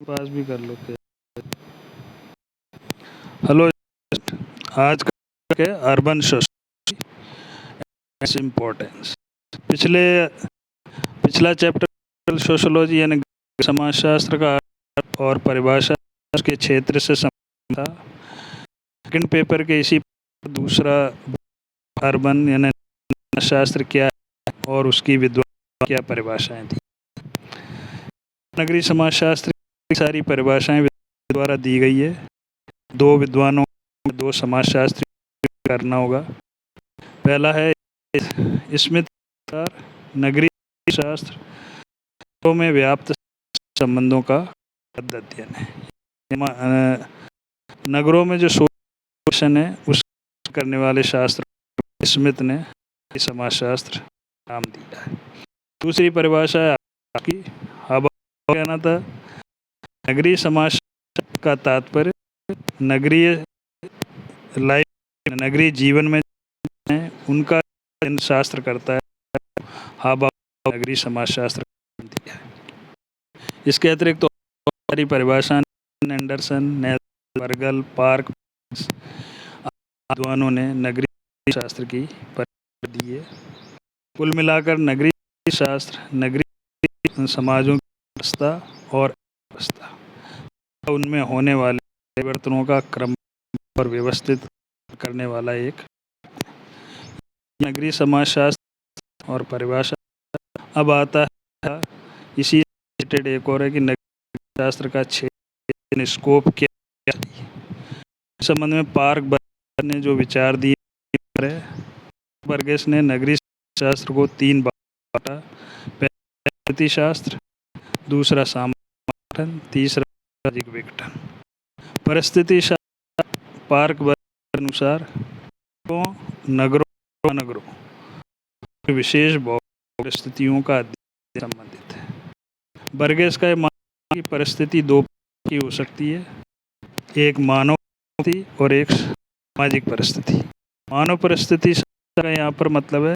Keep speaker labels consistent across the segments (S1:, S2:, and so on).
S1: पास भी कर लो फिर। हेलो, आज का है अर्बन सोसाइटी इम्पोर्टेंस। पिछले पिछला चैप्टर सोशोलॉजी यानी समाजशास्त्र का और परिभाषा के क्षेत्र से संबंधित था। सेकंड पेपर के इसी दूसरा अर्बन यानी शास्त्र क्या है और उसकी विद्वान क्या परिभाषाएं थी। नगरीय समाजशास्त्र की सारी परिभाषाएं द्वारा दी गई है। दो विद्वानों दो समाजशास्त्री करना होगा। पहला है स्मिथ नगरीय शास्त्र में व्याप्त संबंधों का अध्ययन है। नगरों में जो सोशल है उस करने वाले शास्त्र स्मिथ ने समाजशास्त्र नाम दिया है। दूसरी परिभाषा है आपकी कहना था नगरीय समाज का तात्पर्य नगरीय लाइफ नगरीय जीवन में उनका शास्त्र करता है। नगरीय समाजशास्त्र दिया है। इसके अतिरिक्त तो सारी परिभाषा एंडरसन वर्गल पार्क विद्वानों ने नगरीय शास्त्र की परिभाषा दी है। कुल मिलाकर नगरीय शास्त्र नगरीय समाजों की व्यवस्था और अवस्था उनमें होने वाले परिवर्तनों का क्रम और व्यवस्थित करने वाला एक नगरीय समाजशास्त्र और परिभाषा। अब आता है इसी एक और है कि नगरीय शास्त्र का क्षेत्र स्कोप क्या है। इस संबंध में पार्क ने जो विचार दिए है, बर्गेस ने नगरीय शास्त्र को तीन बांटा। पहला शास्त्र, दूसरा सामाजिक, तीसरा सामाजिक विघटन। परिस्थिति शास्त्र पार्क के अनुसार तो नगरों नगरों विशेष भौगोलिक परिस्थितियों का अध्ययन संबंधित है। बर्गेस का मानना है कि परिस्थिति दो की हो सकती है, एक मानव परिस्थिति और एक सामाजिक परिस्थिति। मानव परिस्थिति का यहाँ पर मतलब है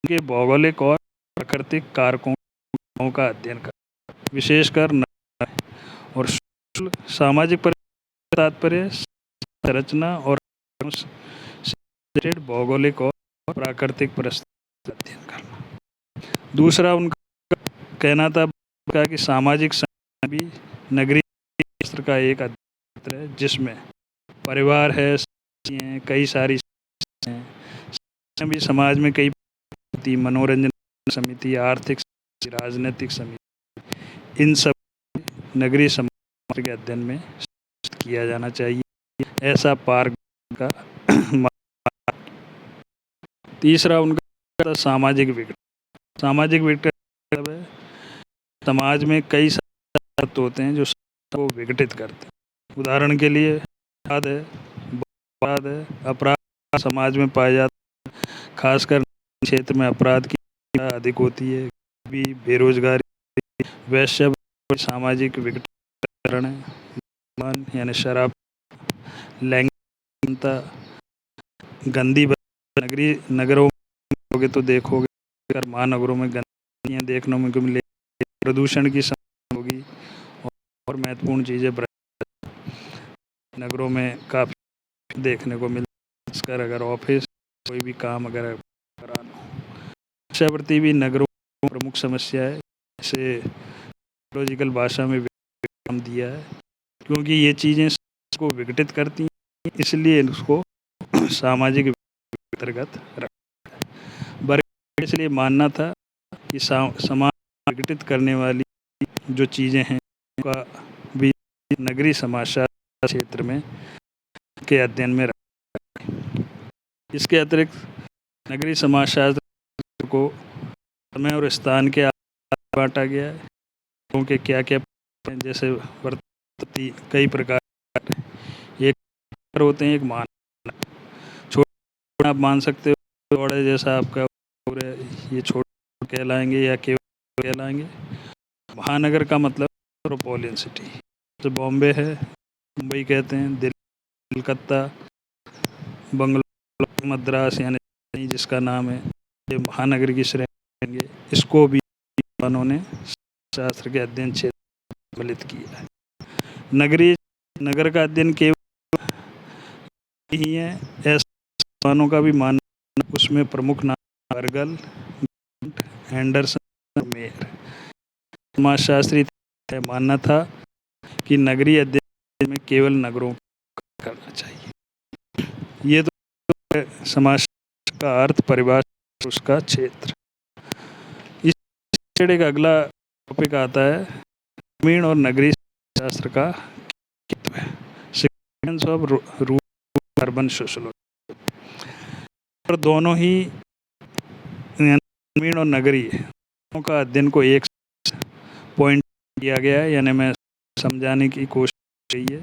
S1: के भौगोलिक और प्राकृतिक कारकों का अध्ययन करना, विशेषकर और सामाजिक तात्पर्य संरचना और भौगोलिक और प्राकृतिक परिस्थिति अध्ययन करना। दूसरा उनका कहना था कि सामाजिक भी नगरीय शास्त्र का एक अध्ययन है जिसमें परिवार है, कई सारी भी समाज में कई मनोरंजन समिति, आर्थिक राजनीतिक समिति, इन सब नगरीय समाज के अध्ययन में किया जाना चाहिए, ऐसा पार्क का। तीसरा उनका सामाजिक विघटन। सामाजिक विघटन है समाज में कई तत्व होते हैं जो को विघटित करते हैं। उदाहरण के लिए अपराध समाज में पाए जाते हैं, खासकर क्षेत्र में अपराध की अधिक होती है। बेरोजगारी, वैश्य सामाजिक विघटन यानी शराब, लैंगिकता, गंदी नगरीय नगरों में तो देखोगे अगर महानगरों में गंदगियाँ देखने में मिले, प्रदूषण की समस्या होगी और महत्वपूर्ण चीज़ें नगरों में काफ़ी देखने को मिलता है। अगर ऑफिस कोई भी काम अगर कराना हो, वेश्यावृत्ति भी नगरों में प्रमुख समस्या है। इसे लॉजिकल भाषा में नाम दिया है क्योंकि ये चीज़ें को विघटित करती हैं, इसलिए उसको सामाजिक अंतर्गत रखा। इसलिए मानना था कि समाज विघटित करने वाली जो चीज़ें हैं उनका भी नगरीय समाजशास्त्र क्षेत्र में के अध्ययन में रखा। इसके अतिरिक्त नगरीय समाजशास्त्र को समय और स्थान के आधार बांटा गया है क्योंकि क्या क्या जैसे कई प्रकार एक होते हैं। एक मान छोटा आप मान सकते हो, थोड़ा जैसा आपका ये छोटे कहलाएंगे या केवल कहलाएंगे। महानगर का मतलब मेट्रोपॉलिटन सिटी, तो बॉम्बे है, मुंबई कहते हैं, दिल्ली, कलकत्ता, बंगलौर, मद्रास यानी जिसका नाम है, ये महानगर की श्रेणी। इसको भी उन्होंने शास्त्र के अध्ययन क्षेत्र सम्मिलित किया है। नगरीय नगर का अध्ययन केवल ही है, ऐसे विद्वानों का भी मानना, उसमें प्रमुख नाम बर्गल, एंडरसन, मेयर। समाजशास्त्री का मानना था कि नगरीय अध्ययन में केवल नगरों का करना चाहिए। ये तो है समाज का अर्थ, परिभाषा, उसका क्षेत्र। इस एक अगला टॉपिक आता है ग्रामीण और नगरीय शास्त्र का कित्व है, significance of rural urban sociology. और दोनों ही ग्रामीण और नगरीय का अध्ययन को एक पॉइंट किया गया है, यानी मैं समझाने की कोशिश की है।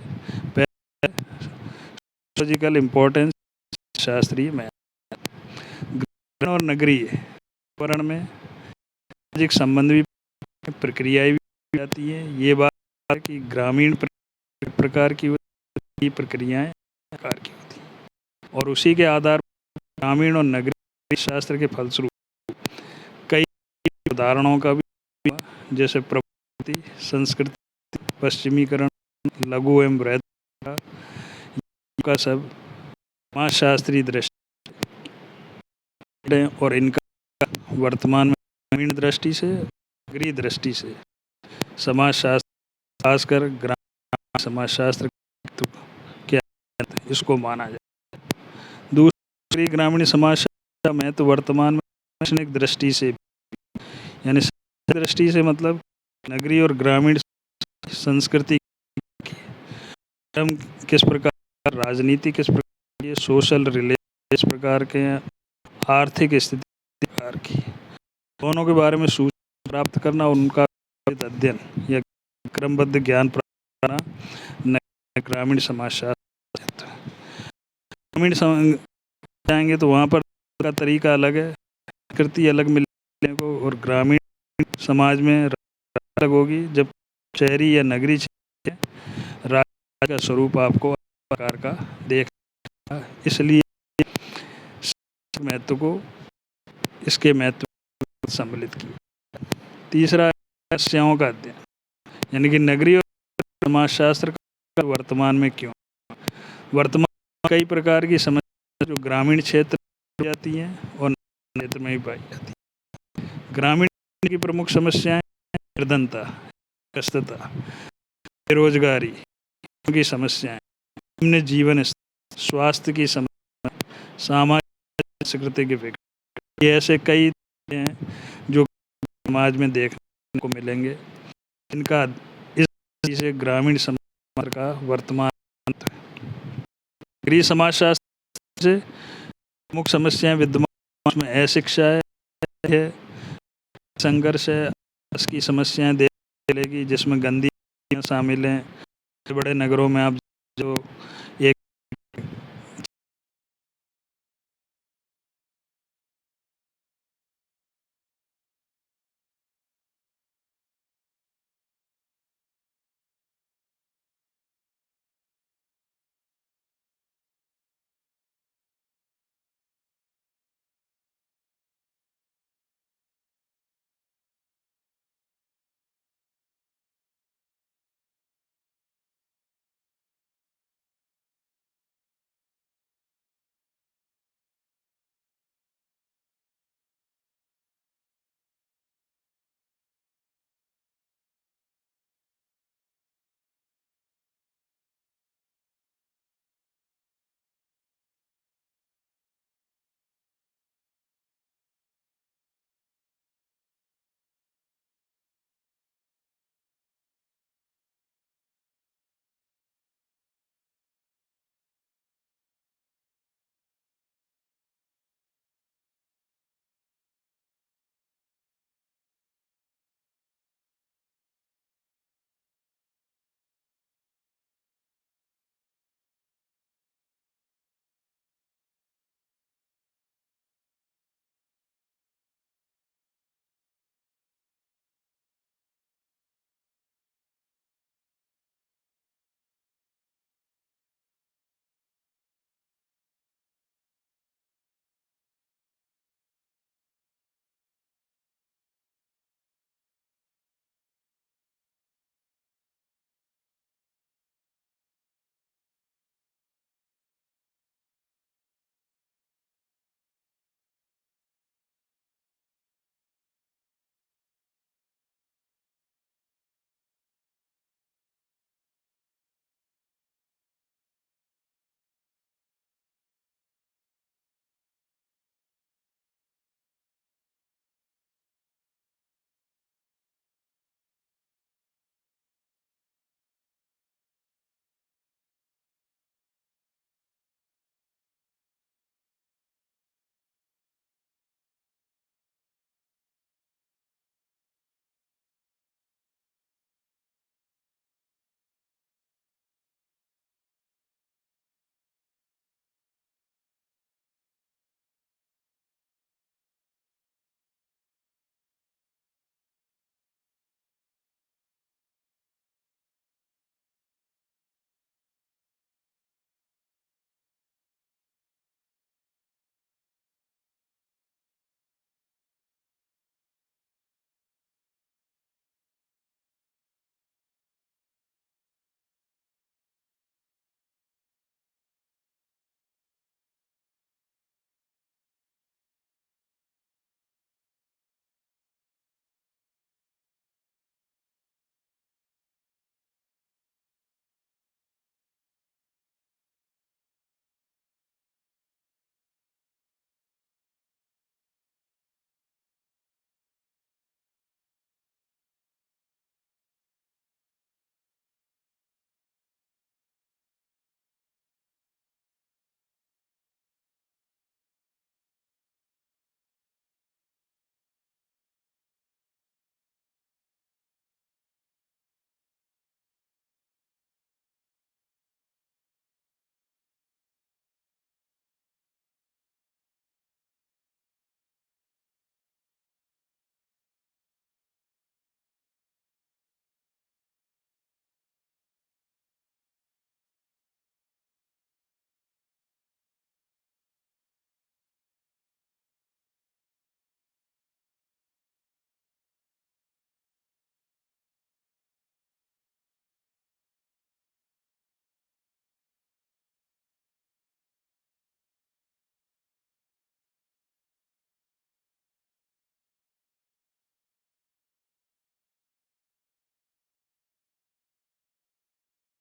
S1: पहले सोशियोलॉजिकल इम्पोर्टेंस, शास्त्रीय में ग्रामीण और नगरीय पर्यावरण में सामाजिक संबंध भी, प्रक्रियाएं भी आती है। ये बात है कि ग्रामीण प्रकार की प्रक्रियाएं प्रकार की होती हैं और उसी के आधार पर ग्रामीण और नगरीय शास्त्र के फलस्वरूप कई उदाहरणों का भी, जैसे प्रवृत्ति, संस्कृति, पश्चिमीकरण, लघु एवं बृहद का सब समाजशास्त्रीय दृष्टि और इनका वर्तमान में ग्रामीण दृष्टि से, नगरीय दृष्टि से समाजशास्त्र, खासकर ग्रामीण समाजशास्त्र के इसको माना जाए। दूसरी ग्रामीण समाजशास्त्र में तो वर्तमान में शैक्षणिक दृष्टि से, यानी दृष्टि से मतलब नगरीय और ग्रामीण संस्कृति हम किस प्रकार, राजनीति किस प्रकार की, सोशल रिलेशन किस प्रकार के हैं, आर्थिक स्थिति प्रकार की, दोनों के बारे में सूचना प्राप्त करना, उनका अध्ययन या क्रमबद्ध ज्ञान प्राप्त करना ग्रामीण समाजशास्त्र। ग्रामीण जाएंगे तो वहाँ पर का तरीका अलग है, कृति अलग मिलने को, और ग्रामीण समाज में अलग होगी। जब शहरी या नगरी क्षेत्र राज्य का स्वरूप आपको प्रकार का देखा, इसलिए महत्व को, इसके महत्व को सम्मिलित किया। तीसरा समस्याओं का अध्ययन, यानी कि नगरीय समाजशास्त्र का वर्तमान में क्यों, वर्तमान में कई प्रकार की समस्या जो ग्रामीण क्षेत्र में जाती हैं और क्षेत्र में भी पाई जाती हैं। ग्रामीण की प्रमुख समस्याएं निर्धनता, ग्रस्तता, बेरोजगारी की समस्याएं, निम्न जीवन स्तर, स्वास्थ्य की समस्या, सामाजिक संस्कृति के विकास, ये ऐसे कई हैं जो समाज में देखने को मिलेंगे। इनका इस से ग्रामीण समाज का वर्तमान नगरीय समाजशास्त्र से प्रमुख समस्याएं विद्यमान में अशिक्षा है, संघर्ष है, इसकी समस्याएं देख मिलेगी जिसमें गंदी शामिल हैं। बड़े नगरों में आप जो